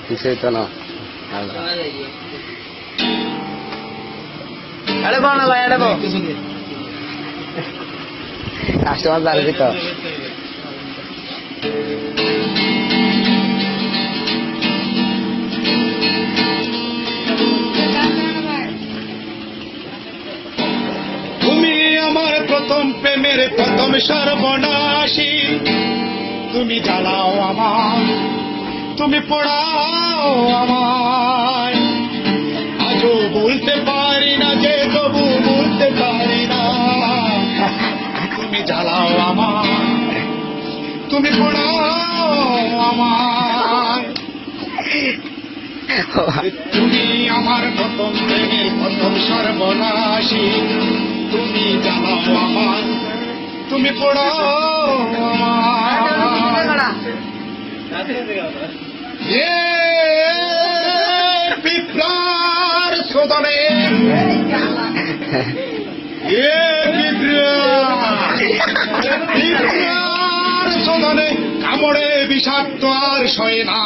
কিছুই তো না আরে বানা ভাই আরে কাস্টমার জানবি তো তুমি আমার প্রথম প্রেমের প্রথম সর্বনাশী তুমি জ্বালাও আমার তুমি পড়াও আমায় আজও বলতে পারি না যে তবু বলতে পারি না তুমি জ্বালাও আমার তুমি পড়াও আমায় তুমি আমার প্রথম প্রেমের প্রথম সর্বনাশী তুমি জ্বালাও আমার তুমি পড়াও আমার বিপ্লব সদনে বিপ্লব সদনে কামড়ে বিষাক্ত আর সয় না